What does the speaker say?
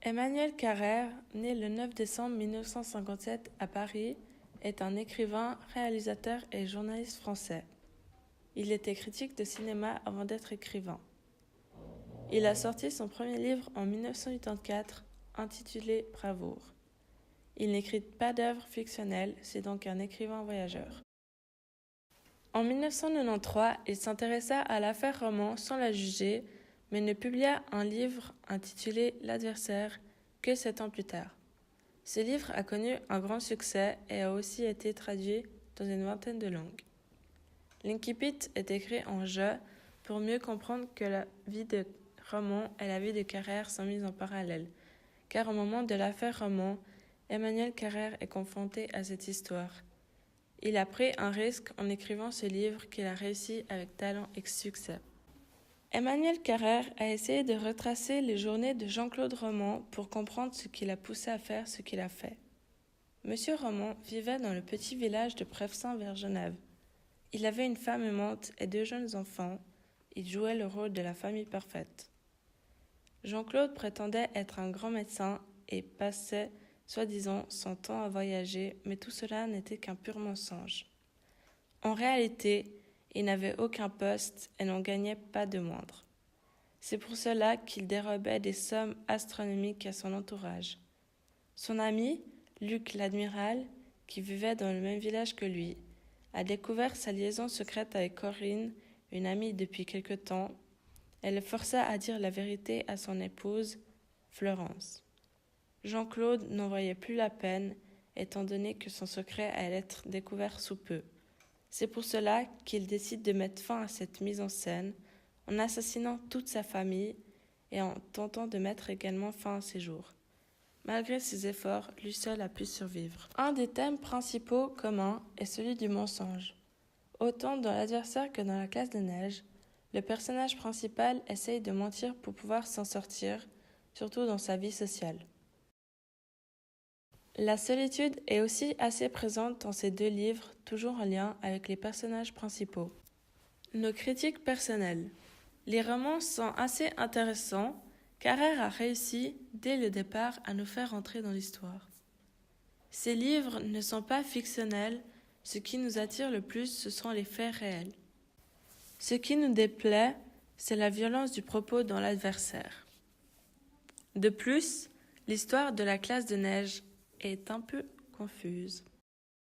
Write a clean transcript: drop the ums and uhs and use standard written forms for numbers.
Emmanuel Carrère, né le 9 décembre 1957 à Paris, est un écrivain, réalisateur et journaliste français. Il était critique de cinéma avant d'être écrivain. Il a sorti son premier livre en 1984, intitulé Bravoure. Il n'écrit pas d'œuvres fictionnelles, c'est donc un écrivain voyageur. En 1993, il s'intéressa à l'affaire Roman sans la juger, mais ne publia un livre intitulé L'Adversaire que 7 ans plus tard. Ce livre a connu un grand succès et a aussi été traduit dans une vingtaine de langues. L'Incipit est écrit en jeu pour mieux comprendre que la vie de Roman et la vie de Carrère sont mises en parallèle, car au moment de l'affaire Roman, Emmanuel Carrère est confronté à cette histoire. Il a pris un risque en écrivant ce livre qu'il a réussi avec talent et succès. Emmanuel Carrère a essayé de retracer les journées de Jean-Claude Roman pour comprendre ce qui l'a poussé à faire ce qu'il a fait. Monsieur Roman vivait dans le petit village de Prevessin vers Genève. Il avait une femme aimante et 2 jeunes enfants. Il jouait le rôle de la famille parfaite. Jean-Claude prétendait être un grand médecin et passait, soi-disant, son temps à voyager, mais tout cela n'était qu'un pur mensonge. En réalité, il n'avait aucun poste et n'en gagnait pas de moindre. C'est pour cela qu'il dérobait des sommes astronomiques à son entourage. Son ami, Luc l'Admiral, qui vivait dans le même village que lui, a découvert sa liaison secrète avec Corinne, une amie depuis quelque temps. Elle le força à dire la vérité à son épouse, Florence. Jean-Claude n'en voyait plus la peine, étant donné que son secret allait être découvert sous peu. C'est pour cela qu'il décide de mettre fin à cette mise en scène, en assassinant toute sa famille et en tentant de mettre également fin à ses jours. Malgré ses efforts, lui seul a pu survivre. Un des thèmes principaux communs est celui du mensonge. Autant dans L'Adversaire que dans La Classe de Neige, le personnage principal essaye de mentir pour pouvoir s'en sortir, surtout dans sa vie sociale. La solitude est aussi assez présente dans ces 2 livres, toujours en lien avec les personnages principaux. Nos critiques personnelles. Les romans sont assez intéressants. Carrère a réussi, dès le départ, à nous faire entrer dans l'histoire. Ces livres ne sont pas fictionnels, ce qui nous attire le plus, ce sont les faits réels. Ce qui nous déplaît, c'est la violence du propos dans L'Adversaire. De plus, l'histoire de La Classe de Neige est un peu confuse.